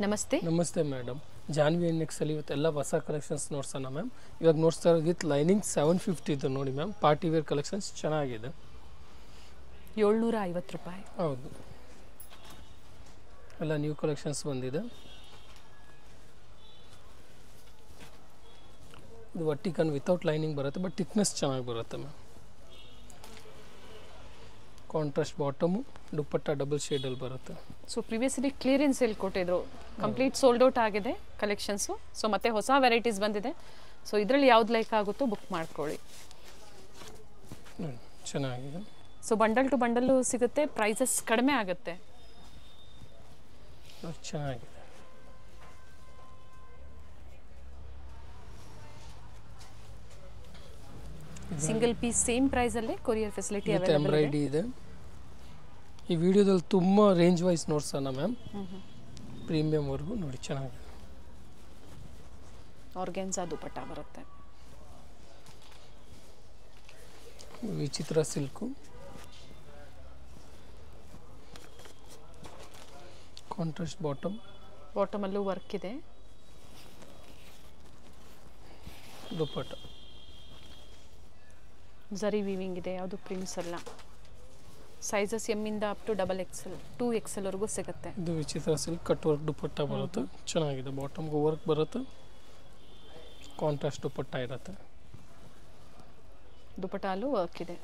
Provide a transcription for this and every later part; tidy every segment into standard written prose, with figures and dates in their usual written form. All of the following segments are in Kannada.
ನಮಸ್ತೆ ನಮಸ್ತೆ ಮೇಡಮ್ ಜಾನ್ವಿ ಎಕ್ಸಲ್ಲಿ ಇವತ್ತೆಲ್ಲ ಹೊಸ ಕಲೆಕ್ಷನ್ಸ್ ನೋಡ್ಸೋಣ ಮ್ಯಾಮ್ ಇವಾಗ ನೋಡ್ತಾ ವಿತ್ ಲೈನಿಂಗ್ 750 ಇದು ನೋಡಿ ಮ್ಯಾಮ್ ಪಾರ್ಟಿ ವೇರ್ ಕಲೆಕ್ಷನ್ಸ್ ಚೆನ್ನಾಗಿದೆ 750 ರೂಪಾಯಿ ಹೌದು ಎಲ್ಲ ನ್ಯೂ ಕಲೆಕ್ಷನ್ಸ್ ಬಂದಿದೆ ಇದು ವರ್ಟಿಕನ್ ವಿತೌಟ್ ಲೈನಿಂಗ್ ಬರುತ್ತೆ ಬಟ್ ಥಿಕ್ನೆಸ್ ಚೆನ್ನಾಗಿ ಬರುತ್ತೆ ಮ್ಯಾಮ್ ಕಾಂಟ್ರಾಸ್ಟ್ ಬಾಟಮು ದುಪ್ಪಟ್ಟ ಡಬಲ್ ಶೇಡಲ್ಲಿ ಬರುತ್ತೆ ಸೊ ಪ್ರಿವಿಯಸ್ಲಿ ಕ್ಲಿಯರೆನ್ಸ್ ಸೇಲ್ ಕೊಟ್ಟಿದ್ರು ಕಂಪ್ಲೀಟ್ ಸೋಲ್ಡ್ ಔಟ್ ಆಗಿದೆ ಕಲೆಕ್ಷನ್ಸು ಸೊ ಮತ್ತೆ ಹೊಸ ವೆರೈಟೀಸ್ ಬಂದಿದೆ ಸೊ ಇದರಲ್ಲಿ ಯಾವ್ದು ಲೈಕ್ ಆಗುತ್ತೋ ಬುಕ್ ಮಾಡ್ಕೊಳ್ಳಿ ಚೆನ್ನಾಗಿದೆ ಸೊ ಬಂಡಲ್ ಟು ಬಂಡಲ್ಲು ಸಿಗುತ್ತೆ ಪ್ರೈಸಸ್ ಕಡಿಮೆ ಆಗುತ್ತೆ ಚೆನ್ನಾಗಿದೆ ಸಿಂಗಲ್ ಪೀಸ್ ಸೇಮ್ ಪ್ರೈಸಲ್ಲೇ ಕೊರಿಯರ್ ಫೆಸಿಲಿಟಿ ಅವೈಲೇಬಲ್ ಎಂಬ್ರಾಯ್ಡಿ ಇದೆ ಈ ವಿಡಿಯೋದಲ್ಲಿ ತುಂಬ ರೇಂಜ್ ವೈಸ್ ನೋಡ್ಸೋಣ ಮ್ಯಾಮ್ ಪ್ರೀಮಿಯಂವರೆಗೂ ನೋಡಿ ಚೆನ್ನಾಗಿದೆ ಆರ್ಗೆನ್ಸಾ ದುಪಟ್ಟ ಬರುತ್ತೆ ವಿಚಿತ್ರ ಸಿಲ್ಕು ಕಾಂಟ್ರಾಸ್ಟ್ ಬಾಟಮಲ್ಲೂ ವರ್ಕ್ ಇದೆ ದುಪ್ಪಟ್ಟ ಝರಿ ವೀವಿಂಗ್ ಇದೆ ಯಾವುದು ಪ್ರಿಂಟ್ಸ್ ಅಲ್ಲ ಸೈಜಸ್ ಎಮ್ ಇಂದ up to double XL 2XL ವರೆಗೂ ಸಿಗುತ್ತೆ ಇದು ವಿಚಿತ್ರ ಸಿಲ್ಕ್ ಕಟ್ ವರ್ಕ್ ದುಪ್ಪಟ್ಟ ಬರುತ್ತೆ ಚೆನ್ನಾಗಿದೆ ಬಾಟಮ್ಗೂ ವರ್ಕ್ ಬರುತ್ತೆ ಕಾಂಟ್ರಾಸ್ಟ್ ದುಪ್ಪಟ್ಟ ಇರುತ್ತೆ ದುಪಟ್ಟಾಲು ವರ್ಕ್ ಇದೆ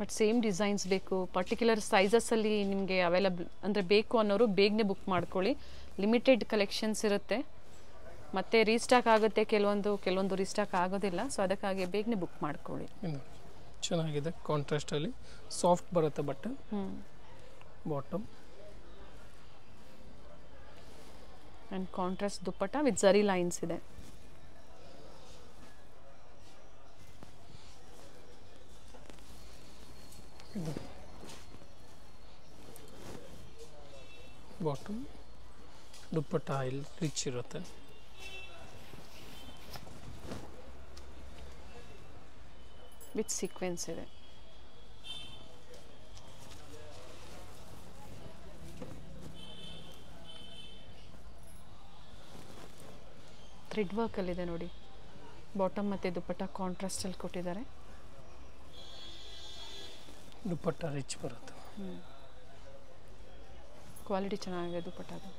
ಬಟ್ ಸೇಮ್ ಡಿಸೈನ್ಸ್ ಬೇಕು ಪರ್ಟಿಕ್ಯುಲರ್ ಸೈಜಸ್ಸಲ್ಲಿ ನಿಮಗೆ ಅವೈಲಬಲ್ ಅಂದರೆ ಬೇಕು ಅನ್ನೋರು ಬೇಗನೆ ಬುಕ್ ಮಾಡ್ಕೊಳ್ಳಿ ಲಿಮಿಟೆಡ್ ಕಲೆಕ್ಷನ್ಸ್ ಇರುತ್ತೆ ಮತ್ತು ರೀಸ್ಟಾಕ್ ಆಗುತ್ತೆ ಕೆಲವೊಂದು ರೀಸ್ಟಾಕ್ ಆಗೋದಿಲ್ಲ ಸೊ ಅದಕ್ಕಾಗಿ ಬೇಗನೆ ಬುಕ್ ಮಾಡ್ಕೊಳ್ಳಿ ಚೆನ್ನಾಗಿದೆ ಕಾಂಟ್ರಾಸ್ಟಲ್ಲಿ ಸಾಫ್ಟ್ ಬರುತ್ತೆ ಬಟ್ಟೆ bottom and contrast dupatta with zari lines ಇದೆ ಬಾಟಮ್ ದುಪ್ಪಟ್ಟ ಆಯಿಲ್ ರಿಚ್ ಇರುತ್ತೆ ವಿತ್ ಸೀಕ್ವೆನ್ಸ್ ಇದೆ ಥ್ರೆಡ್ ವರ್ಕಲ್ಲಿದೆ ನೋಡಿ ಬಾಟಮ್ ಮತ್ತು ದುಪ್ಪಟ್ಟ ಕಾಂಟ್ರಾಸ್ಟಲ್ಲಿ ಕೊಟ್ಟಿದ್ದಾರೆ ದುಪ್ಪಟ್ಟ ರಿಚ್ ಬರುತ್ತೆ ಕ್ವಾಲಿಟಿ ಚೆನ್ನಾಗಿದೆ ದುಪ್ಪಟ್ಟದು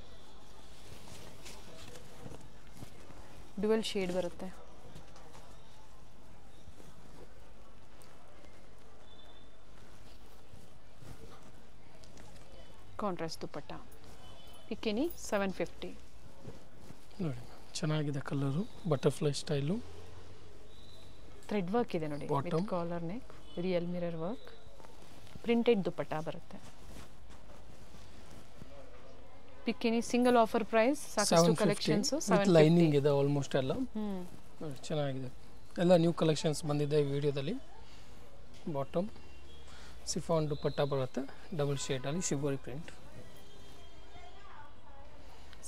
ಡ್ಯುಯಲ್ ಶೇಡ್ ಬರುತ್ತೆ ಕಾಂಟ್ರಾಸ್ಟ್ ದುಪ್ಪಟ್ಟ ಪಿಕಿನಿ 750 ನೋಡಿ ಚೆನ್ನಾಗಿದೆ colour butterfly style thread work ಇದೆ ನೋಡಿ with collar neck real mirror work printed dupatta ಬರುತ್ತೆ ಪಿಕಿನಿ ಸಿಂಗಲ್ ಆಫರ್ ಪ್ರೈಸ್ ಸಾಕಷ್ಟು ಕಲೆಕ್ಷನ್ಸ್ ಲೈನಿಂಗ್ ಇದೆ ಆಲ್ಮೋಸ್ಟ್ ಎಲ್ಲ ಚೆನ್ನಾಗಿದೆ ಎಲ್ಲ ನ್ಯೂ ಕಲೆಕ್ಷನ್ಸ್ ಬಂದಿದೆ ಈ ವಿಡಿಯೋದಲ್ಲಿ ಬಾಟಮ್ ಸಿಫಾನ್ ದುಪ್ಪಟ್ಟ ಬರುತ್ತೆ ಡಬಲ್ ಶೇಡಲ್ಲಿ ಶಿಬೋರಿ ಪ್ರಿಂಟ್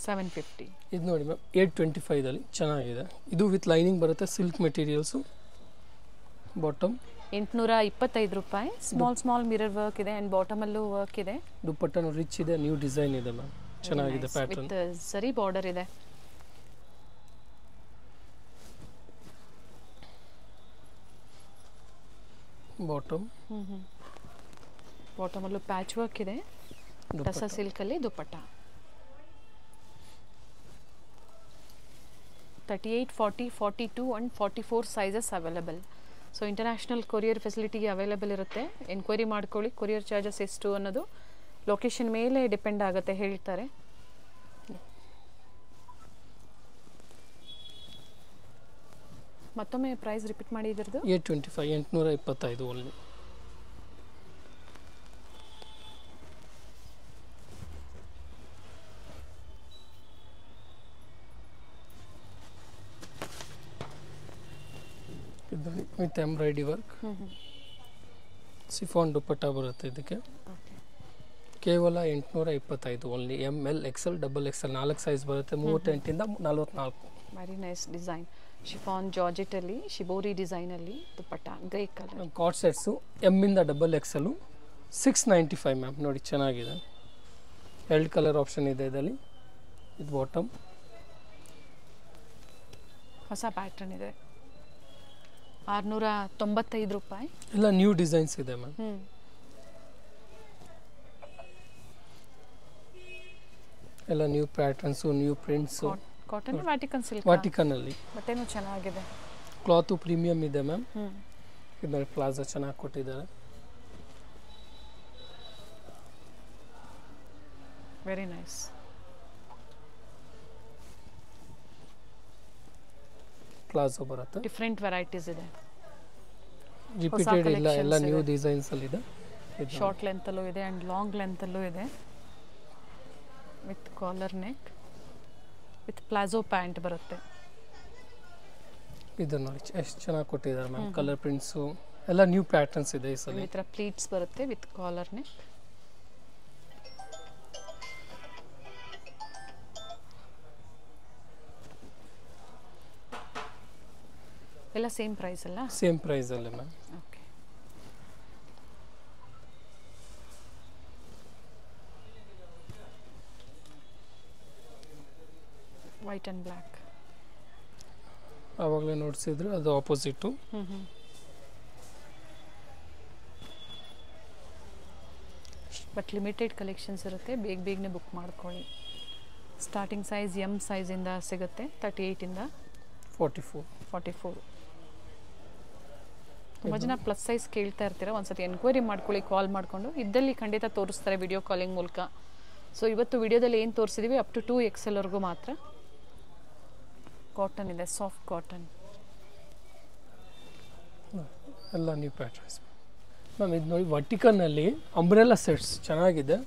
750 ಇದು ನೋಡಿ ಮ್ಯಾಮ್ 825ದಲ್ಲಿ ಚೆನ್ನಾಗಿದೆ ಇದು ವಿತ್ ಲೈನಿಂಗ್ ಬರುತ್ತೆ ಸಿಲ್ಕ್ ಮೆಟೀರಿಯಲ್ಸು ಬಾಟಮ್ 825 ರೂಪಾಯಿ ಸ್ಮಾಲ್ ಮಿರರ್ ವರ್ಕ್ ಇದೆ ಆ್ಯಂಡ್ ಬಾಟಮಲ್ಲೂ ವರ್ಕ್ ಇದೆ ದುಪ್ಪಟ್ಟನು ರಿಚ್ ಇದೆ ನ್ಯೂ ಡಿಸೈನ್ ಇದೆ ಮ್ಯಾಮ್ ಚೆನ್ನಾಗಿದೆ ಪ್ಯಾಟರ್ನ್ ವಿತ್ ಸರಿ ಬಾರ್ಡರ್ ಇದೆ ಬಾಟಮಲ್ಲೂ ಪ್ಯಾಚ್ ವರ್ಕ್ ಇದೆ ಟಸ ಸಿಲ್ಕಲ್ಲಿ ದುಪ್ಪಟ್ಟ 38, 40, 42 and 44 sizes available so international courier facility available ಇರುತ್ತೆ ಎನ್ಕ್ವೈರಿ ಮಾಡ್ಕೊಳ್ಳಿ ಕೊರಿಯರ್ ಚಾರ್ಜಸ್ ಎಷ್ಟು ಅನ್ನೋದು ಲೊಕೇಶನ್ ಮೇಲೆ ಡಿಪೆಂಡ್ ಆಗುತ್ತೆ ಹೇಳ್ತಾರೆ ಮತ್ತೊಮ್ಮೆ ಪ್ರೈಸ್ ರಿಪೀಟ್ ಮಾಡಿ ಇದ್ರದ್ದು 825 only with embroidery work chiffon dupatta ಬರುತ್ತೆ ಇದಕ್ಕೆ ಕೇವಲ 825 only ML XL XXL 4 size ಬರುತ್ತೆ 38 ಇಂದ 44 ವೆರಿ ನೈಸ್ ಡಿಸೈನ್ ಶಿಫಾನ್ ಜಾರ್ಜೆಟಲ್ಲಿ ಶಿಬೋರಿ ಡಿಸೈನಲ್ಲಿ dupatta grey colour. Cord sets ಎಮ್ಮಿಂದ ಡಬಲ್ ಎಕ್ಸೆಲ್ಲು 695 ಮ್ಯಾಮ್. ನೋಡಿ ಚೆನ್ನಾಗಿದೆ. 2 ಕಲರ್ ಆಪ್ಷನ್ ಇದೆ ಇದರಲ್ಲಿ. ಇದು ಬಾಟಮ್. ಹೊಸ ಪ್ಯಾಟ್ರನ್ ಇದೆ. 695 ರೂಪಾಯಿ. ಎಲ್ಲ ನ್ಯೂ ಡಿಸೈನ್ಸ್ ಇದೆ ಮ್ಯಾಮ್. ಎಲ್ಲ new patterns, new prints. Cotton Vatican silk. ವಾಟಿಕನಲ್ಲಿ ಬಟ್ಟೆನೂ ಚೆನ್ನಾಗಿದೆ. ಕ್ಲಾತು ಪ್ರೀಮಿಯಂ ಇದೆ ಮ್ಯಾಮ್. ಇದರಲ್ಲಿ ಪ್ಲಾಜಾ ಚೆನ್ನಾಗಿ ಕೊಟ್ಟಿದ್ದಾರೆ. Very nice. ಪ್ಲಾಜೋ ಬರುತ್ತೆ. ಡಿಫ್ರೆಂಟ್ ವೆರೈಟೀಸ್ ಇದೆ. ರಿಪೀಟೆಡ್ ಇಲ್ಲ, ಎಲ್ಲ ನ್ಯೂ ಡಿಸೈನ್ಸ್ ಅಲ್ಲಿ ಇದೆ. ಶಾರ್ಟ್ ಲೆಂತ್ ಅಲ್ಲೂ ಇದೆ ಅಂಡ್ ಲಾಂಗ್ ಲೆಂತ್ ಅಲ್ಲೂ ಇದೆ. With collar neck with palazzo pant ಬರುತ್ತೆ. ಇದು ನೋಡಿ ಎಷ್ಟು ಚೆನ್ನಾಗಿ ಕೊಟ್ಟಿದ್ದಾರೆ ಮ್ಯಾಮ್. ಕಲರ್ ಪ್ರಿಂಟ್ಸು ಎಲ್ಲ ನ್ಯೂ ಪ್ಯಾಟರ್ನ್ಸ್ ಇದೆ ಈ ಸಲ. ಈ ಥರ ಪ್ಲೀಟ್ಸ್ ಬರುತ್ತೆ ವಿತ್ ಕಾಲರ್ ನೆಕ್. ಎಲ್ಲ ಸೇಮ್ ಪ್ರೈಸ್ ಅಲ್ಲ? ಸೇಮ್ ಪ್ರೈಸ್ ಅಲ್ಲ ma'am. Okay. White and black ಆವಾಗಲೇ ನೋಡಿಸಿದ್ರು, ಅದು ಆಪೋಸಿಟು. ಬಟ್ ಲಿಮಿಟೆಡ್ ಕಲೆಕ್ಷನ್ಸ್ ಇರುತ್ತೆ, ಬೇಗನೆ ಬುಕ್ ಮಾಡ್ಕೊಳ್ಳಿ. ಸ್ಟಾರ್ಟಿಂಗ್ ಸೈಜ್ ಎಮ್ ಸೈಜಿಂದ ಸಿಗುತ್ತೆ, 38ಇಂದ 44. ತುಂಬ ಜನ ಪ್ಲಸ್ ಸೈಜ್ ಕೇಳ್ತಾ ಇರ್ತೀರ. ಒಂದ್ಸತಿ ಎನ್ಕ್ವೈರಿ ಮಾಡ್ಕೊಳ್ಳಿ ಕಾಲ್ ಮಾಡಿಕೊಂಡು. ಇದ್ದಲ್ಲಿ ಖಂಡಿತ ತೋರಿಸ್ತಾರೆ ವಿಡಿಯೋ ಕಾಲಿಂಗ್ ಮೂಲಕ. ಸೊ ಇವತ್ತು ವಿಡಿಯೋದಲ್ಲಿ ಏನು ತೋರಿಸಿದ್ದೀವಿ ಅಪ್ ಟು 2XL ಮಾತ್ರ. ಕಾಟನ್ ಇದೆ, ಸಾಫ್ಟ್ ಕಾಟನ್. ಎಲ್ಲ ನ್ಯೂ ಪ್ಯಾಟರ್ನ್ಸ್ ಮ್ಯಾಮ್. ಇದು ನೋಡಿ ವರ್ಟಿಕಲ್ನಲ್ಲಿ ಅಂಬ್ರೆಲಾ ಸೆಟ್ಸ್ ಚೆನ್ನಾಗಿದೆ.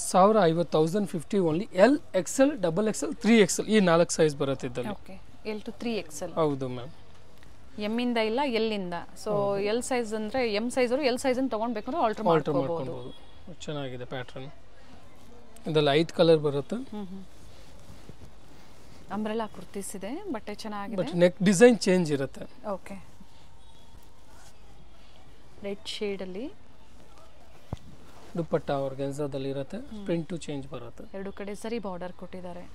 1050 only. L, XL, XXL, 3XL ಈ 4 ಸೈಜ್ ಬರುತ್ತೆ ಇದರಲ್ಲಿ. ಓಕೆ. L to 3XL. ಹೌದು ಮ್ಯಾಮ್. ಎಮ್ಮಿಂದ ಇಲ್ಲ, ಎಲ್ಲಿಂದ. ಸೊ ಎಲ್ ಸೈಜ್ ಅಂದರೆ ಎಮ್ ಸೈಜ್ ಅವರು ಎಲ್ ಸೈಜನ್ನು ತೊಗೊಳ್ಬೇಕಂದ್ರೆ ಆಲ್ಟರ್ ಮಾಡ್ಕೊಬೋದು. ಚೆನ್ನಾಗಿದೆ ಪ್ಯಾಟ್ರನ್. ಇದರಲ್ಲಿ 5 ಕಲರ್ ಬರುತ್ತೆ. ಅಂಬ್ರೆಲಾ ಕುರ್ತೀಸ್ ಇದೆ, ಬಟ್ಟೆ ಚೆನ್ನಾಗಿದೆ. ಬಟ್ ನೆಕ್ ಡಿಸೈನ್ ಚೇಂಜ್ ಇರುತ್ತೆ. ಓಕೆ. ರೆಡ್ ಶೇಡಲ್ಲಿ ದುಪ್ಪಟ್ಟ ಆರ್ಗನ್ಸಾದಲ್ಲಿ ಇರುತ್ತೆ. ಪ್ರಿಂಟು ಚೇಂಜ್ ಬರುತ್ತೆ. 2 ಕಡೆ ಸರಿ ಬಾರ್ಡರ್ ಕೊಟ್ಟಿದ್ದಾರೆ.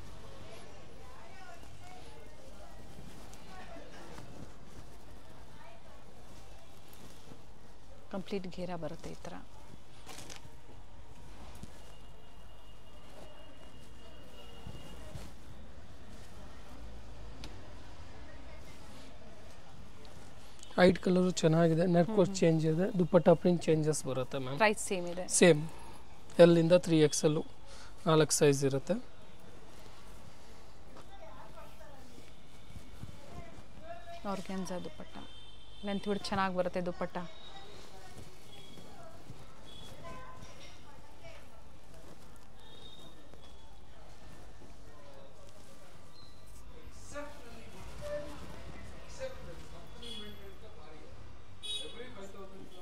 ಕಂಪ್ಲೀಟ್ ಘೇರಾ ಬರುತ್ತೆ ಈ ಥರ. ವೈಟ್ ಕಲರು ಚೆನ್ನಾಗಿದೆ. ನೆಕ್ ವರ್ಕ್ ಚೇಂಜ್ ಇದೆ. ದುಪ್ಪಟ್ಟ ಪ್ರಿಂಟ್ ಚೇಂಜಸ್ ಬರುತ್ತೆ ಮ್ಯಾಮ್. ಪ್ರೈಸ್ ಸೇಮ್ ಇದೆ. ಸೇಮ್. ಎಲ್ಲಿಂದ 3XL 4 ಸೈಜ್ ಇರುತ್ತೆ. ಆರ್ಗ್ಯಾನ್ಸಾ ದುಪ್ಪಟ್ಟ. ಲೆಂತ್ ಬಿಟ್ಟು ಚೆನ್ನಾಗಿ ಬರುತ್ತೆ ದುಪ್ಪಟ್ಟ.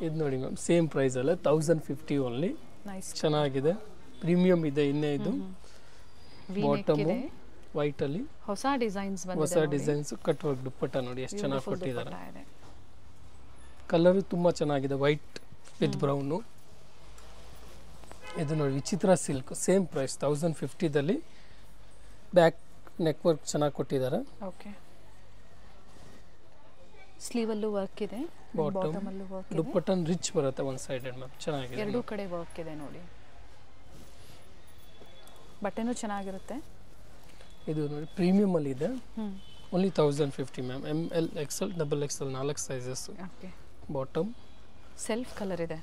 ಇದು ನೋಡಿ ಮ್ಯಾಮ್, ಸೇಮ್ ಪ್ರೈಸ್ ಅಲ್ಲ, 1050 ಓನ್ಲಿ. ನೈಸ್. ಚೆನ್ನಾಗಿದೆ. ಪ್ರೀಮಿಯಂ ಇದೆ. ಇನ್ನೇ ಇದು ಬಾಟಮ್ ವೈಟ್ ಅಲ್ಲಿ ಹೊಸ ಡಿಸೈನ್ಸ್ ಬಂದಿದೆ. ಹೊಸ ಡಿಸೈನ್ಸ್ ಕಟ್ ವರ್ಕ್ ದುಪ್ಪಟ್ಟ ನೋಡಿ ಎಷ್ಟು ಚೆನ್ನಾಗಿ ಕೊಟ್ಟಿದ್ದಾರೆ. ಕಲರ್ ತುಂಬಾ ಚೆನ್ನಾಗಿದೆ, ವೈಟ್ ವಿತ್ ಬ್ರೌನ್. ಇದು ನೋಡಿ ವಿಚಿತ್ರ ಸಿಲ್ಕ್. ಸೇಮ್ ಪ್ರೈಸ್ 1050ದಲ್ಲಿ. ಬ್ಯಾಕ್ ನೆಕ್ ವರ್ಕ್ ಚೆನ್ನಾಗಿ ಕೊಟ್ಟಿದ್ದಾರೆ. ಓಕೆ. ಸ್ಲೀವ್ ಅಲ್ಲೂ ವರ್ಕ್ ಇದೆ, ಬಾಟಮ್ ಅಲ್ಲೂ ವರ್ಕ್ ಇದೆ. ದುಪ್ಪಟ್ಟನ್ ರಿಚ್ ಬರುತ್ತೆ ಒನ್ ಸೈಡೆಡ್ ಮ್ಯಾಮ್. ಚೆನ್ನಾಗಿದೆ. 2 ಕಡೆ ವರ್ಕ್ ಇದೆ ನೋಡಿ. ಬಟ್ಟೆನೂ ಚೆನ್ನಾಗಿರುತ್ತೆ. ಇದು ನೋಡಿ ಪ್ರೀಮಿಯಂ ಅಲ್ಲಿ ಇದೆ. Only 1050 ma'am. ML, XL, XXL 4 sizes. Okay. Bottom self colour ಇದೆ.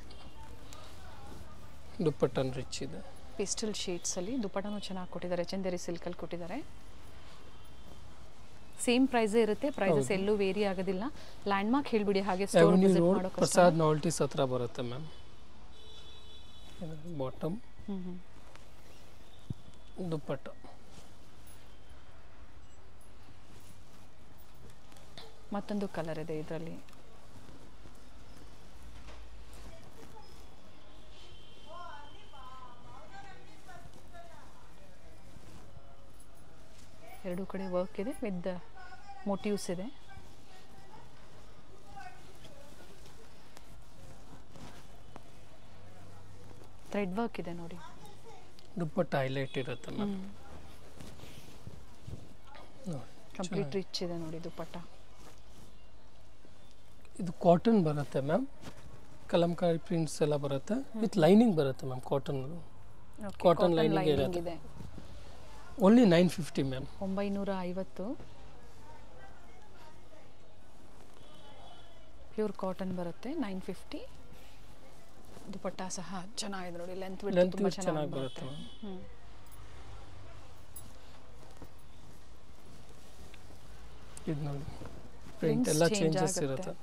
ದುಪ್ಪಟ್ಟನ್ ರಿಚ್ ಇದೆ. ಪೇಸ್ಟಲ್ ಶೇಡ್ಸ್ ಅಲ್ಲಿ ದುಪ್ಪಟ್ಟನೂ ಚೆನ್ನಾಗಿ ಕೊಟ್ಟಿದ್ದಾರೆ. ಚಂದೇರಿ ಸಿಲ್ಕ್ ಅಲ್ಲಿ ಕೊಟ್ಟಿದ್ದಾರೆ. ಸೇಮ್ ಪ್ರೈಸೇ ಇರುತ್ತೆ. ಪ್ರೈಸಸ್ ಎಲ್ಲೂ ವೇರಿ ಆಗೋದಿಲ್ಲ. ಲ್ಯಾಂಡ್ ಮಾರ್ಕ್ ಹೇಳ್ಬಿಡಿ, ಹಾಗೆ ಸ್ಟೋರ್ ವಿಸಿಟ್ ಮಾಡೋಕೆ. ಪ್ರಸಾದ್ ನಾವೆಲ್ಟೀಸ್ ಹತ್ರ ಬರುತ್ತೆ ಮ್ಯಾಮ್. ಬಾಟಮ್ ದುಪ್ಪಟ್ಟ. ಮತ್ತೊಂದು ಕಲರ್ ಇದೆ ಇದರಲ್ಲಿ. ಎರಡು ಕಡೆ ವರ್ಕ್ ಇದೆ ವಿತ್ ಮೋಟಿವ್ಸ್ ಇದೆ. ಥ್ರೆಡ್ ವರ್ಕ್ ಇದೆ ನೋಡಿ. ದುಪ್ಪಟ್ಟ ಹೈಲೈಟ್ ಇರುತ್ತೆ ಮ್ಯಾಮ್. ಕಂಪ್ಲೀಟ್ ರಿಚ್ ಇದೆ ನೋಡಿ ದುಪ್ಪಟ್ಟ. ಇದು ಕಾಟನ್ ಬರುತ್ತೆ ಮ್ಯಾಮ್. ಕಲಂಕಾರಿ ಪ್ರಿಂಟ್ಸ್ ಎಲ್ಲ ಬರುತ್ತೆ ವಿತ್ ಲೈನಿಂಗ್ ಬರುತ್ತೆ ಮ್ಯಾಮ್. ಕಾಟನ್ ಲೈನಿಂಗ್ ಇರುತ್ತೆ. Only 950 ma'am. 950. ಪ್ಯೂರ್ ಕಾಟನ್ ಬರುತ್ತೆ 950. ದುಪಟ್ಟ ಸಹ ಚೆನ್ನಾಗಿದೆ ನೋಡಿ. ಲೆಂತ್ ತುಂಬ ಚೆನ್ನಾಗಿ ಬರುತ್ತೆ. ಇದು ನೋಡಿ ಪ್ರಿಂಟ್ ಎಲ್ಲ ಚೇಂಜಸ್ ಇರುತ್ತೆ.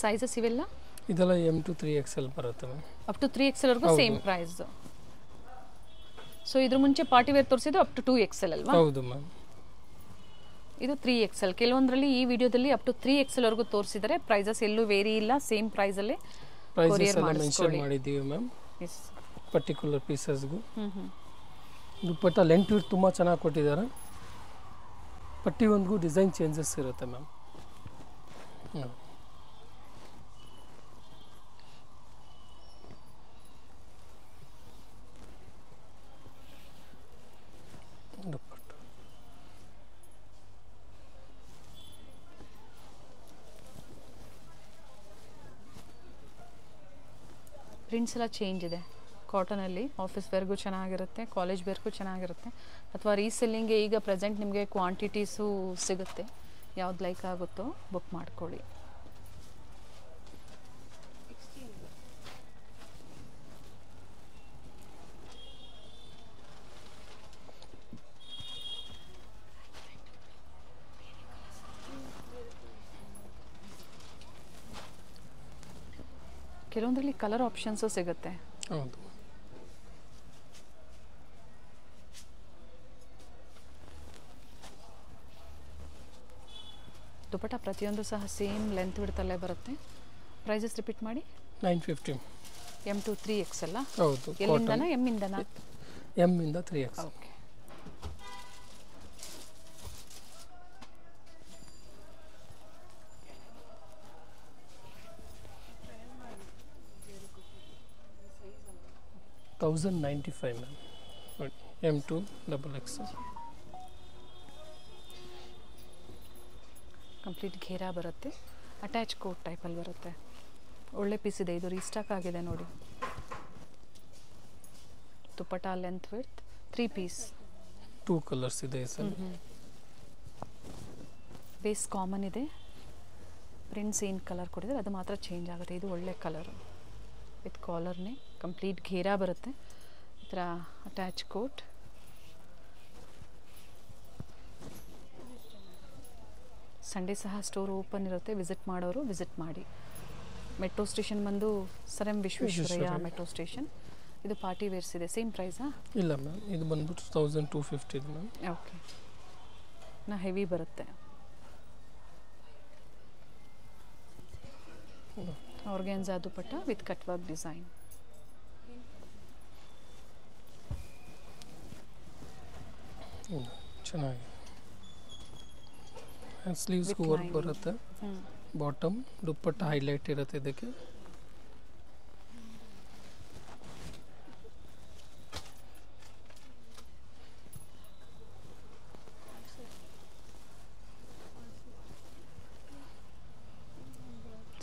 ಸೈಜಸ್ ಇವೆಲ್ಲ ಇದೆಲ್ಲ M to 3XL ಬರುತ್ತೆ ಮ್ಯಾಮ್. ಅಪ್ ಟು 3XL ವರೆಗೂ ಸೇಮ್ ಪ್ರೈಸ್. ಸೊ ಇದ್ರ ಮುಂಚೆ ಪಾರ್ಟಿ ವೇರ್ ತೋರಿಸಿದ್ದು ಅಪ್ ಟು 2XL ಅಲ್ವಾ? ಹೌದು ಮ್ಯಾಮ್. ಇದು 3XL. ಕೆಲವೊಂದರಲ್ಲಿ ಈ ವಿಡಿಯೋದಲ್ಲಿ ಅಪ್ ಟು 3XL ವರೆಗೂ ತೋರಿಸಿದರೆ. ಪ್ರೈಸಸ್ ಎಲ್ಲೂ ವೇರಿ ಇಲ್ಲ, ಸೇಮ್ ಪ್ರೈಸಲ್ಲೇ ಕೊರಿಯರ್ ಮಾಡಿದ್ದೀವಿ ಮ್ಯಾಮ್ ಪರ್ಟಿಕ್ಯುಲರ್ ಪೀಸಸ್ಗೂ. ದುಪ್ಪಟ್ಟ ಲೆಂತ್ ತುಂಬ ಚೆನ್ನಾಗಿ ಕೊಟ್ಟಿದ್ದಾರೆ. ಪಟ್ಟಿ ಒಂದಿಗೂ ಡಿಸೈನ್ ಚೇಂಜಸ್ ಇರುತ್ತೆ ಮ್ಯಾಮ್. ಪ್ರಿಂಟ್ಸ್ ಎಲ್ಲ ಚೇಂಜ್ ಇದೆ. ಕಾಟನಲ್ಲಿ ಆಫೀಸ್ ವೇರ್ಗೂ ಚೆನ್ನಾಗಿರುತ್ತೆ, ಕಾಲೇಜ್ ವೇರ್ಗೂ ಚೆನ್ನಾಗಿರುತ್ತೆ. ಅಥವಾ ರೀಸೆಲ್ಲಿಂಗ್ಗೆ ಈಗ ಪ್ರೆಸೆಂಟ್ ನಿಮಗೆ ಕ್ವಾಂಟಿಟೀಸು ಸಿಗುತ್ತೆ. ಯಾವ್ದು ಲೈಕ್ ಆಗುತ್ತೋ ಬುಕ್ ಮಾಡ್ಕೊಳ್ಳಿ. ಕೆಲವೊಂದರಲ್ಲಿ ಕಲರ್ ಆಪ್ಷನ್ಸು ಸಿಗುತ್ತೆ. ಹೌದು. ದುಪಟ್ಟ ಪ್ರತಿಯೊಂದು ಸಹ ಸೇಮ್ ಲೆಂತ್ ಬಿಡ್ತಲ್ಲೇ ಬರುತ್ತೆ. ಪ್ರೈಸಸ್ ರಿಪೀಟ್ ಮಾಡಿ. 950. M to 3XL. ಹೌದು. ಎಲ್ಲಿಂದನಾ? M ಇಂದನಾ? M ಇಂದ 3XL. Okay. $1,095 ma'am. M to XXL. Complete ಘೇರಾ ಬರುತ್ತೆ. ಅಟ್ಯಾಚ್ ಕೋಟ್ ಟೈಪಲ್ಲಿ ಬರುತ್ತೆ. ಒಳ್ಳೆ ಪೀಸ್ ಇದೆ. ಇದು ರೀಸ್ಟಾಕ್ ಆಗಿದೆ ನೋಡಿ. Dupatta length width 3 piece. 2 colours ಇದೆ ಸರ್. ಬೇಸ್ ಕಾಮನ್ ಇದೆ. ಪ್ರಿಂಟ್ಸ್ ಏನು ಕಲರ್ ಕೊಟ್ಟಿದ್ದಾರೆ ಅದು ಮಾತ್ರ ಚೇಂಜ್ ಆಗುತ್ತೆ. ಇದು ಒಳ್ಳೆ ಕಲರು ವಿತ್ ಕಾಲರ್ನೇ. ಕಂಪ್ಲೀಟ್ ಘೇರಾ ಬರುತ್ತೆ. ಈ ಥರ ಅಟ್ಯಾಚ್ ಕೋಟ್. ಸಂಡೇ ಸಹ ಸ್ಟೋರ್ ಓಪನ್ ಇರುತ್ತೆ. ವಿಸಿಟ್ ಮಾಡೋರು ವಿಸಿಟ್ ಮಾಡಿ. ಮೆಟ್ರೋ ಸ್ಟೇಷನ್ ಬಂದು sir M Visvesvaraya metro station. ಇದು ಪಾರ್ಟಿ ವೇರ್ಸ್ ಇದೆ. ಸೇಮ್ ಪ್ರೈಸಾ? ಇಲ್ಲ ಮ್ಯಾಮ್, ಇದು ಬಂದ್ಬಿಟ್ಟು 1250 ಇದೆ ಮ್ಯಾಮ್. ಓಕೆ. ಹೆವಿ ಬರುತ್ತೆ. Organza dupatta with cut work design. ಚೆನ್ನಾಗಿದೆ. ಸ್ಲೀವ್ಸ್ಗೂ ವರ್ಕ್ ಬರುತ್ತೆ. ಬಾಟಮ್ ದುಪ್ಪಟ್ಟ ಹೈಲೈಟ್ ಇರುತ್ತೆ ಇದಕ್ಕೆ.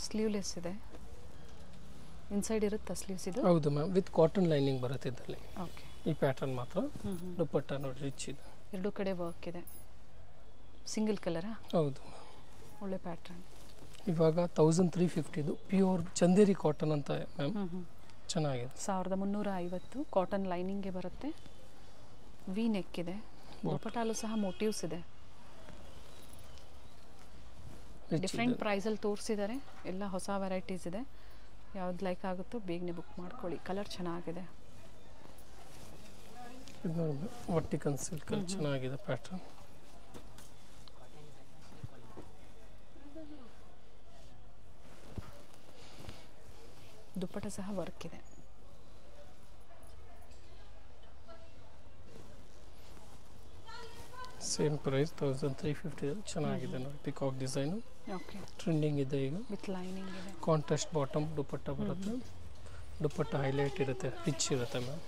ಸ್ಲೀವ್ಲೆಸ್ ಇದೆ. ಇನ್ಸೈಡ್ ಇರುತ್ತಾ ಸ್ಲೀವ್ಸ್ ಇದು? ಹೌದು ಮ್ಯಾಮ್, ವಿತ್ ಕಾಟನ್ ಲೈನಿಂಗ್ ಬರುತ್ತೆ ಇದರಲ್ಲಿ. ಓಕೆ. ಈ ಪ್ಯಾಟರ್ನ್ ಮಾತ್ರ. ದುಪ್ಪಟ್ಟ ನೋಡಿ ರಿಚ್ ಇದೆ. ಎರಡು ಕಡೆ ವರ್ಕ್ ಇದೆ. ಸಿಂಗಲ್ ಕಲರಾ? ಹೌದು. ಒಳ್ಳೆ ಪ್ಯಾಟ್ರನ್. ಇವಾಗ 1350 ಇದು ಪ್ಯೂರ್ ಚಂದೇರಿ ಕಾಟನ್ ಅಂತ ಮ್ಯಾಮ್. ಚೆನ್ನಾಗಿದೆ. 1350 ಕಾಟನ್ ಲೈನಿಂಗ್ಗೆ ಬರುತ್ತೆ. ವಿ ನೆಕ್ ಇದೆ. ದುಪಟ್ಟಾಲು ಸಹ ಮೋಟಿವ್ಸ್ ಇದೆ. ಡಿಫ್ರೆಂಟ್ ಪ್ರೈಸಲ್ಲಿ ತೋರಿಸಿದ್ದಾರೆ. ಎಲ್ಲ ಹೊಸ ವೆರೈಟೀಸ್ ಇದೆ. ಯಾವ್ದು ಲೈಕ್ ಆಗುತ್ತೋ ಬೇಗನೆ ಬುಕ್ ಮಾಡ್ಕೊಳ್ಳಿ. ಕಲರ್ ಚೆನ್ನಾಗಿದೆ. ಇದು ವರ್ಟಿಕಲ್ ಸಿಲ್ಕ್ ಚೆನ್ನಾಗಿದೆ ಪ್ಯಾಟರ್ನ್. ದುಪ್ಪಟ್ಟ ಸಹ ವರ್ಕ್ ಇದೆ. ಸೇಮ್ ಪ್ರೈಸ್ 1350 ಚೆನ್ನಾಗಿದೆ ನೋಡಿ. ಪಿಕಾಕ್ ಡಿಸೈನು ಓಕೆ, ಟ್ರೆಂಡಿಂಗ್ ಇದೆ ಈಗ. ವಿತ್ ಲೈನಿಂಗ್ ಇದೆ. ಕಾಂಟ್ರಾಸ್ಟ್ ಬಾಟಮ್ ದುಪಟ್ಟ ಬರುತ್ತೆ. ದುಪಟ್ಟ ಹೈಲೈಟ್ ಇರುತ್ತೆ, ರಿಚ್ ಇರುತ್ತೆ ಮ್ಯಾಮ್.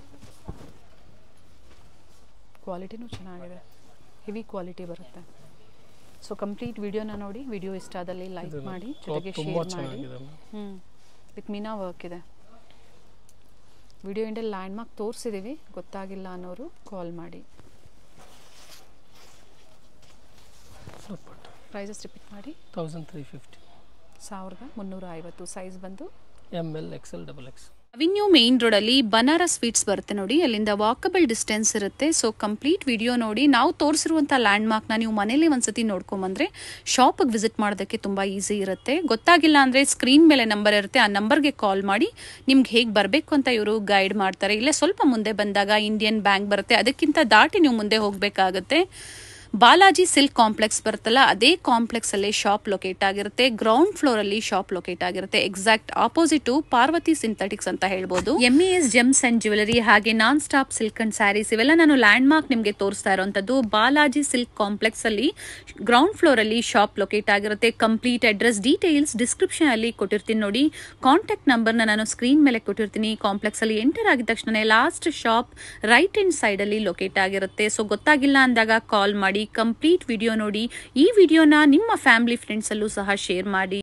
ಕ್ವಾಲಿಟಿನೂ ಚೆನ್ನಾಗಿದೆ, ಹೆವಿ ಕ್ವಾಲಿಟಿ ಬರುತ್ತೆ. ಸೊ ಕಂಪ್ಲೀಟ್ ವಿಡಿಯೋನ ನೋಡಿ, ವಿಡಿಯೋ ಇಷ್ಟ ಆದಲ್ಲಿ ಲೈಕ್ ಮಾಡಿ, ಜೊತೆಗೆ ತುಂಬಾ ಶೇರ್ ಮಾಡಿ. ಚೆನ್ನಾಗಿದೆ. ವಿತ್ ಮೀನಾ ವರ್ಕ್ ಇದೆ. ವಿಡಿಯೋ ಎಂಡಲ್ಲಿ ಲ್ಯಾಂಡ್ಮಾರ್ಕ್ ತೋರಿಸಿದ್ದೀವಿ, ಗೊತ್ತಾಗಿಲ್ಲ ಅನ್ನೋರು ಕಾಲ್ ಮಾಡಿ. ಪ್ರೈಸಸ್ ರಿಪೀಟ್ ಮಾಡಿ. 1350. 1350. ಸೈಜ್ ಬಂದು ML XL XX. Avenue main ರೋಡಲ್ಲಿ ಬನಾರಸ್ ಸ್ವೀಟ್ಸ್ ಬರುತ್ತೆ ನೋಡಿ, ಅಲ್ಲಿಂದ ವಾಕಬಲ್ ಡಿಸ್ಟೆನ್ಸ್ ಇರುತ್ತೆ. ಸೊ ಕಂಪ್ಲೀಟ್ ವಿಡಿಯೋ ನೋಡಿ. ನಾವು ತೋರಿಸಿರುವಂಥ ಲ್ಯಾಂಡ್ಮಾರ್ಕ್ನ ನೀವು ಮನೇಲಿ ಒಂದ್ಸತಿ ನೋಡ್ಕೊಂಬಂದ್ರೆ ಶಾಪಿಗೆ ವಿಸಿಟ್ ಮಾಡೋದಕ್ಕೆ ತುಂಬ ಈಸಿ ಇರುತ್ತೆ. ಗೊತ್ತಾಗಿಲ್ಲ ಅಂದರೆ ಸ್ಕ್ರೀನ್ ಮೇಲೆ ನಂಬರ್ ಇರುತ್ತೆ, ಆ ನಂಬರ್ಗೆ ಕಾಲ್ ಮಾಡಿ ನಿಮ್ಗೆ ಹೇಗೆ ಬರಬೇಕು ಅಂತ ಇವರು ಗೈಡ್ ಮಾಡ್ತಾರೆ. ಇಲ್ಲೇ ಸ್ವಲ್ಪ ಮುಂದೆ ಬಂದಾಗ ಇಂಡಿಯನ್ ಬ್ಯಾಂಕ್ ಬರುತ್ತೆ, ಅದಕ್ಕಿಂತ ದಾಟಿ ನೀವು ಮುಂದೆ ಹೋಗಬೇಕಾಗುತ್ತೆ. ಬಾಲಾಜಿ ಸಿಲ್ಕ್ ಕಾಂಪ್ಲೆಕ್ಸ್ ಬರುತ್ತಲ್ಲ, ಅದೇ ಕಾಂಪ್ಲೆಕ್ಸ್ ಅಲ್ಲಿ ಶಾಪ್ ಲೊಕೇಟ್ ಆಗಿರುತ್ತೆ. ಗ್ರೌಂಡ್ ಫ್ಲೋರ್ ಅಲ್ಲಿ ಶಾಪ್ ಲೊಕೇಟ್ ಆಗಿರುತ್ತೆ. ಎಕ್ಸಾಕ್ಟ್ ಆಪೋಸಿಟ್ ಪಾರ್ವತಿ ಸಿಂಥೆಟಿಕ್ಸ್ ಅಂತ ಹೇಳ್ಬೋದು. MES ಜೆಮ್ಸ್ ಅಂಡ್ ಜ್ಯುವೆಲರಿ ಹಾಗೆ non stop silk and saris ಇವೆಲ್ಲ ನಾನು ಲ್ಯಾಂಡ್ ಮಾರ್ಕ್ ನಿಮಗೆ ತೋರಿಸ್ತಾ ಇರುವಂತದ್ದು. ಬಾಲಾಜಿ ಸಿಲ್ಕ್ ಕಾಂಪ್ಲೆಕ್ಸ್ ಅಲ್ಲಿ ಗ್ರೌಂಡ್ ಫ್ಲೋರ್ ಅಲ್ಲಿ ಶಾಪ್ ಲೊಕೇಟ್ ಆಗಿರುತ್ತೆ. ಕಂಪ್ಲೀಟ್ ಅಡ್ರೆಸ್ ಡೀಟೇಲ್ಸ್ ಡಿಸ್ಕ್ರಿಪ್ಷನ್ ಅಲ್ಲಿ ಕೊಟ್ಟಿರ್ತೀನಿ ನೋಡಿ. ಕಾಂಟ್ಯಾಕ್ಟ್ ನಂಬರ್ನ ನಾನು ಸ್ಕ್ರೀನ್ ಮೇಲೆ ಕೊಟ್ಟಿರ್ತೀನಿ. ಕಾಂಪ್ಲೆಕ್ಸ್ ಅಲ್ಲಿ ಎಂಟರ್ ಆಗಿದ ತಕ್ಷಣ last shop right hand side ಅಲ್ಲಿ ಲೊಕೇಟ್ ಆಗಿರುತ್ತೆ. ಸೊ ಗೊತ್ತಾಗಿಲ್ಲ ಅಂದಾಗ ಕಾಲ್ ಮಾಡಿ, ಕಂಪ್ಲೀಟ್ ವಿಡಿಯೋ ನೋಡಿ. ಈ ವಿಡಿಯೋನ ನಿಮ್ಮ ಫ್ಯಾಮಿಲಿ ಫ್ರೆಂಡ್ಸ್ ಅಲ್ಲೂ ಸಹ ಶೇರ್ ಮಾಡಿ.